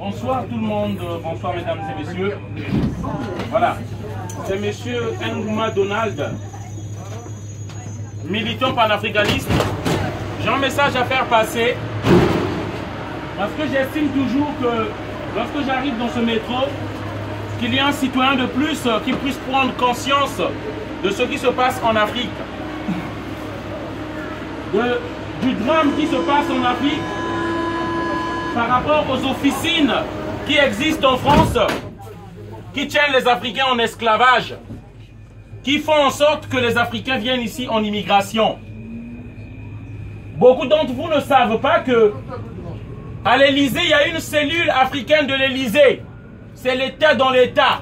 Bonsoir tout le monde, bonsoir mesdames et messieurs. Voilà, c'est monsieur Ngouma Donald, militant panafricaniste. J'ai un message à faire passer parce que j'estime toujours que lorsque j'arrive dans ce métro, qu'il y a un citoyen de plus qui puisse prendre conscience de ce qui se passe en Afrique, du drame qui se passe en Afrique par rapport aux officines qui existent en France, qui tiennent les Africains en esclavage, qui font en sorte que les Africains viennent ici en immigration. Beaucoup d'entre vous ne savent pas que à l'Élysée, il y a une cellule africaine de l'Élysée. C'est l'État dans l'État.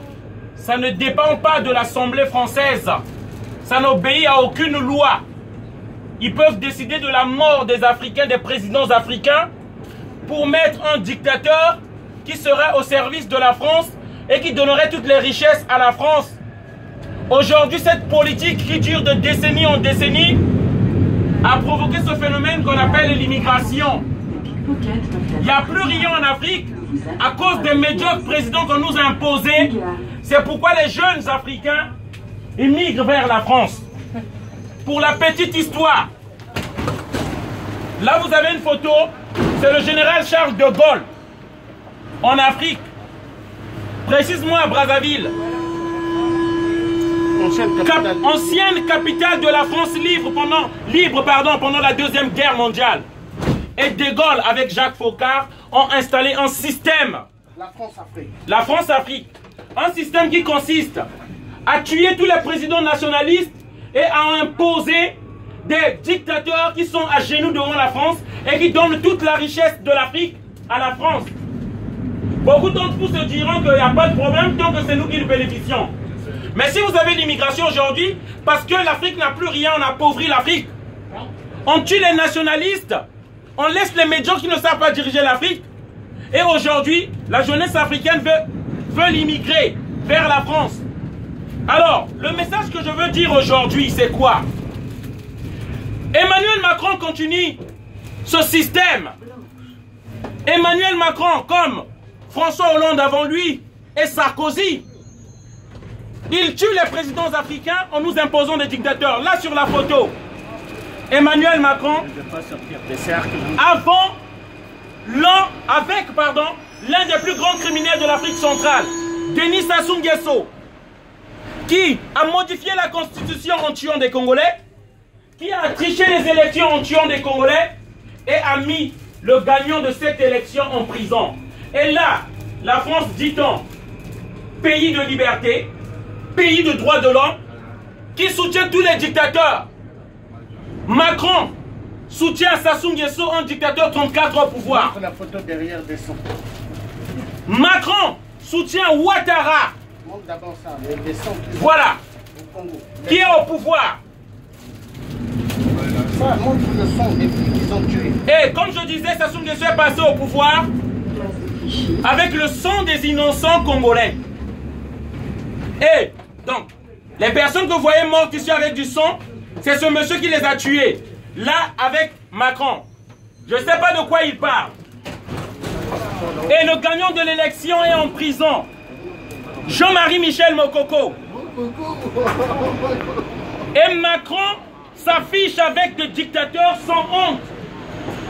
Ça ne dépend pas de l'Assemblée française. Ça n'obéit à aucune loi. Ils peuvent décider de la mort des Africains, des présidents africains, pour mettre un dictateur qui serait au service de la France et qui donnerait toutes les richesses à la France. Aujourd'hui, cette politique qui dure de décennie en décennie a provoqué ce phénomène qu'on appelle l'immigration. Il n'y a plus rien en Afrique à cause des médiocres présidents qu'on nous a imposés. C'est pourquoi les jeunes Africains immigrent vers la France. Pour la petite histoire, là vous avez une photo, c'est le général Charles de Gaulle en Afrique, précisément à Brazzaville, ancienne capitale de la France libre pendant la Deuxième Guerre mondiale. Et de Gaulle avec Jacques Foccart ont installé un système, la France-Afrique, un système qui consiste à tuer tous les présidents nationalistes et à imposer des dictateurs qui sont à genoux devant la France et qui donnent toute la richesse de l'Afrique à la France. Beaucoup d'entre vous se diront qu'il n'y a pas de problème tant que c'est nous qui le bénéficions. Mais si vous avez l'immigration aujourd'hui, parce que l'Afrique n'a plus rien, on appauvrit l'Afrique. On tue les nationalistes, on laisse les médiocres qui ne savent pas diriger l'Afrique. Et aujourd'hui, la jeunesse africaine veut l'immigrer vers la France. Alors, le message que je veux dire aujourd'hui, c'est quoi? Emmanuel Macron continue ce système. Emmanuel Macron, comme François Hollande avant lui et Sarkozy, il tue les présidents africains en nous imposant des dictateurs. Là, sur la photo, Emmanuel Macron, avec l'un des plus grands criminels de l'Afrique centrale, Denis Sassou Nguesso, qui a modifié la constitution en tuant des Congolais, qui a triché les élections en tuant des Congolais et a mis le gagnant de cette élection en prison. Et là, la France dit-on, pays de liberté, pays de droits de l'homme, qui soutient tous les dictateurs. Macron soutient Sassou Nguesso, un dictateur 34 au pouvoir. La photo derrière des sons. Macron soutient Ouattara. Voilà. Qui est au pouvoir. Ça montre le son des filles qu'ils ont tués. Et comme je disais, Sassou Nguesso est passé au pouvoir avec le sang des innocents congolais. Et donc, les personnes que vous voyez mortes ici avec du sang, c'est ce monsieur qui les a tués. Là, avec Macron. Je ne sais pas de quoi il parle. Et le gagnant de l'élection est en prison. Jean-Marie Michel Mokoko. Et Macron s'affiche avec des dictateurs sans honte.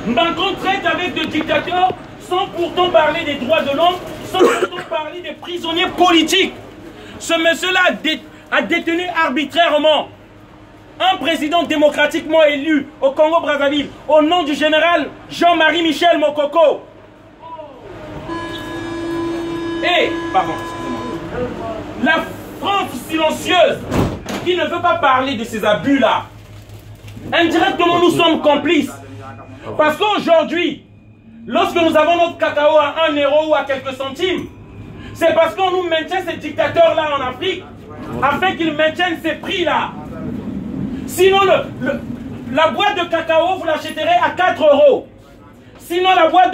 Macron traite avec des dictateurs sans pourtant parler des droits de l'homme, sans pourtant parler des prisonniers politiques. Ce monsieur-là a détenu arbitrairement un président démocratiquement élu au Congo-Brazzaville au nom du général Jean-Marie Michel Mokoko. Et, pardon, excusez-moi, la France silencieuse qui ne veut pas parler de ces abus-là, indirectement nous sommes complices. Parce qu'aujourd'hui, lorsque nous avons notre cacao à 1 euro ou à quelques centimes, c'est parce qu'on nous maintient ces dictateurs-là en Afrique afin qu'ils maintiennent ces prix-là. Sinon, la boîte de cacao, vous l'achèterez à 4 euros. Sinon, la boîte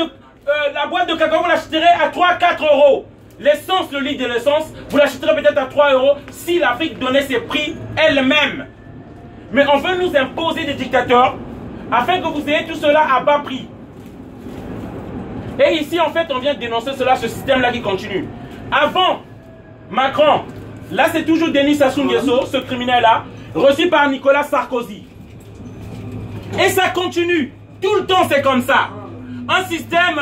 de cacao, vous l'achèterez à 3-4 euros. L'essence, le litre de l'essence, vous l'achèterez peut-être à 3 euros si l'Afrique donnait ses prix elle-même. Mais on veut nous imposer des dictateurs afin que vous ayez tout cela à bas prix. Et ici, en fait, on vient dénoncer cela, ce système-là qui continue. Avant Macron, là, c'est toujours Denis Sassou Nguesso, ce criminel-là, reçu par Nicolas Sarkozy. Et ça continue. Tout le temps, c'est comme ça. Un système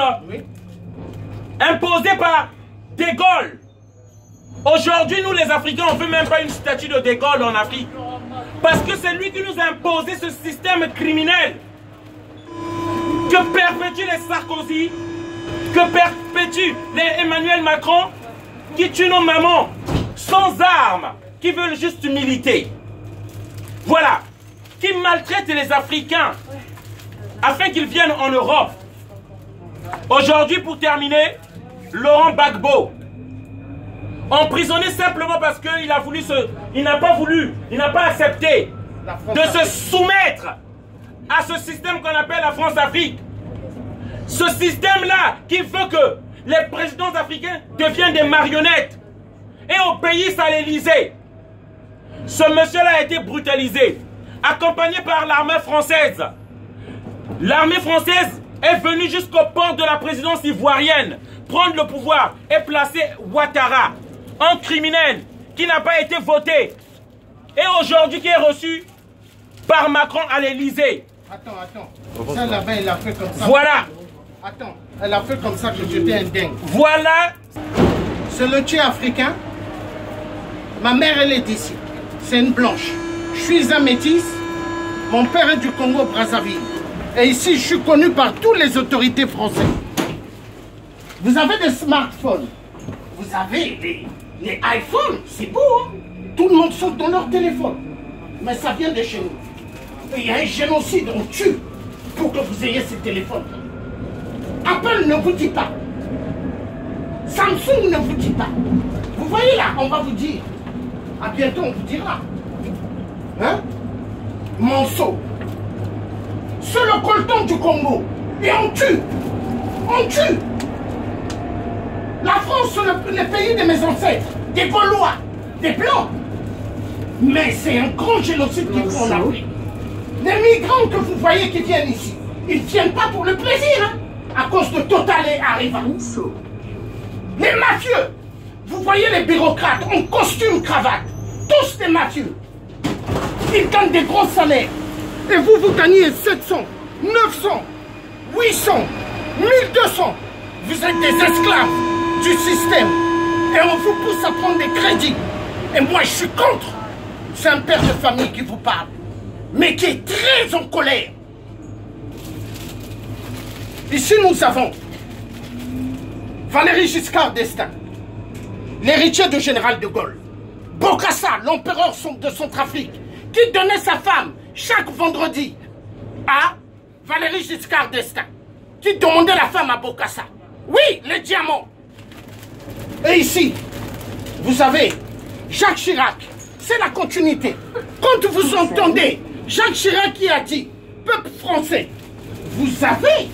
imposé par De Gaulle. Aujourd'hui, nous, les Africains, on ne veut même pas une statue de De Gaulle en Afrique. Parce que c'est lui qui nous a imposé ce système criminel. Que perpétue les Sarkozy, que perpétue les Emmanuel Macron, qui tuent nos mamans sans armes, qui veulent juste militer. Voilà. Qui maltraitent les Africains afin qu'ils viennent en Europe. Aujourd'hui, pour terminer, Laurent Gbagbo, emprisonné simplement parce qu'il a voulu il n'a pas accepté de se soumettre à ce système qu'on appelle la France-Afrique. Ce système-là qui veut que les présidents africains deviennent des marionnettes et obéissent à l'Élysée. Ce monsieur-là a été brutalisé, accompagné par l'armée française. L'armée française est venue jusqu'au port de la présidence ivoirienne, prendre le pouvoir et placer Ouattara, un criminel qui n'a pas été voté et aujourd'hui qui est reçu par Macron à l'Élysée. Attends. Ça là-bas, elle a fait comme ça. Voilà. Attends, elle a fait comme ça que j'étais un dingue. Voilà. C'est le tueur africain. Ma mère, elle est d'ici. C'est une blanche. Je suis un métis. Mon père est du Congo-Brazzaville. Et ici, je suis connu par toutes les autorités françaises. Vous avez des smartphones. Vous avez les iPhones. C'est beau, hein? Tout le monde saute dans leur téléphone. Mais ça vient de chez nous. Et il y a un génocide, on tue pour que vous ayez ces téléphones. Apple ne vous dit pas. Samsung ne vous dit pas. Vous voyez là, on va vous dire. À bientôt, on vous dira. Hein? Monceau. C'est le colton du Congo. Et on tue. On tue. La France, c'est le pays de mes ancêtres. Des Gaulois. Des Blancs. Mais c'est un grand génocide qu'ils font en Afrique. Les migrants que vous voyez qui viennent ici, ils ne viennent pas pour le plaisir, hein, à cause de Total et Arriva. Les mafieux, vous voyez les bureaucrates en costume cravate, tous des mafieux. Ils gagnent des gros salaires. Et vous, vous gagnez 700, 900, 800, 1200. Vous êtes des esclaves du système. Et on vous pousse à prendre des crédits. Et moi, je suis contre. C'est un père de famille qui vous parle, mais qui est très en colère. Ici, nous avons Valéry Giscard d'Estaing, l'héritier du général de Gaulle. Bokassa, l'empereur de Centrafrique, qui donnait sa femme chaque vendredi à Valéry Giscard d'Estaing, qui demandait la femme à Bokassa. Oui, les diamants. Et ici, vous avez Jacques Chirac. C'est la continuité. Quand vous entendez Jacques Chirac qui a dit, peuple français, vous avez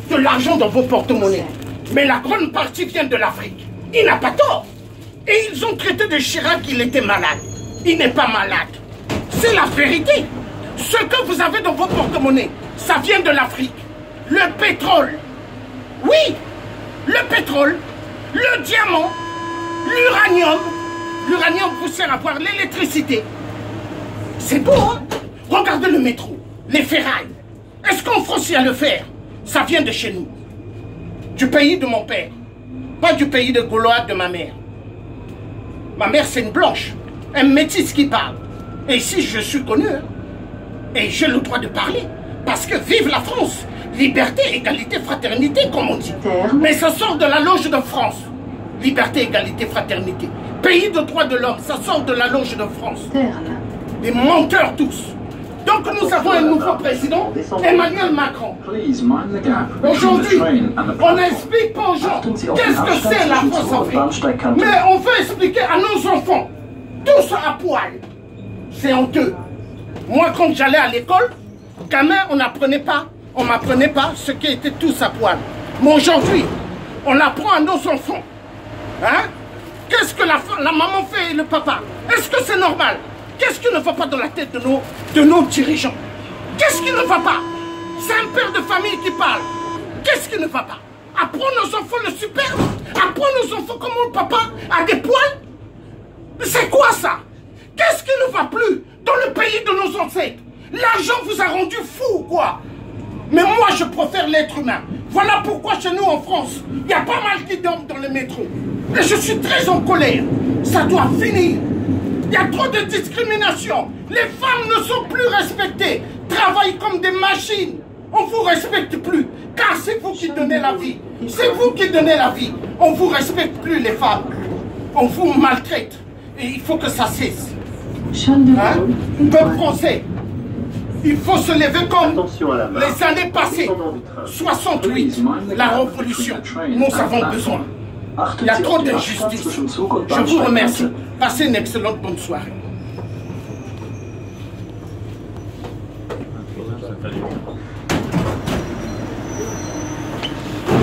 de l'argent dans vos porte-monnaies, mais la grande partie vient de l'Afrique. Il n'a pas tort. Et ils ont traité de Chirac qu'il était malade. Il n'est pas malade. C'est la vérité. Ce que vous avez dans vos porte-monnaies, ça vient de l'Afrique. Le pétrole. Oui, le pétrole, le diamant, l'uranium. L'uranium vous sert à avoir l'électricité. C'est beau, hein? Regardez le métro, les ferrailles. Est-ce qu'en France, il y a le fer? Ça vient de chez nous. Du pays de mon père. Pas du pays de Gaulois de ma mère. Ma mère, c'est une blanche. Un métis qui parle. Et ici, je suis connu. Hein? Et j'ai le droit de parler. Parce que vive la France. Liberté, égalité, fraternité, comme on dit. Mais ça sort de la loge de France. Liberté, égalité, fraternité. Pays de droits de l'homme, ça sort de la loge de France. Des menteurs tous. Donc nous avons un nouveau président, Emmanuel Macron. Aujourd'hui, on n'explique pas aux gens qu'est-ce que c'est la France-Afrique. Mais on veut expliquer à nos enfants, tous à poil. C'est honteux. Moi, quand j'allais à l'école, gamin, on m'apprenait pas ce qui était tous à poil. Mais aujourd'hui, on apprend à nos enfants. Hein? Qu'est-ce que la maman fait et le papa? Est-ce que c'est normal? Qu'est-ce qui ne va pas dans la tête de nos dirigeants? Qu'est-ce qui ne va pas? C'est un père de famille qui parle. Qu'est-ce qui ne va pas? Apprends nos enfants le superbe. Apprends nos enfants comment le papa a des poils. C'est quoi ça? Qu'est-ce qui ne va plus dans le pays de nos ancêtres? L'argent vous a rendu fou ou quoi? Mais moi, je préfère l'être humain. Voilà pourquoi chez nous en France, il y a pas mal qui dorment dans le métro. Et je suis très en colère. Ça doit finir. Il y a trop de discrimination. Les femmes ne sont plus respectées. Travaillent comme des machines. On ne vous respecte plus. Car c'est vous qui donnez la vie. C'est vous qui donnez la vie. On ne vous respecte plus les femmes. On vous maltraite. Et il faut que ça cesse. Hein? Peuple français, il faut se lever comme les années passées. 68, la révolution. Nous avons besoin. Il y a trop d'injustice. Je vous remercie. Passez une excellente bonne soirée.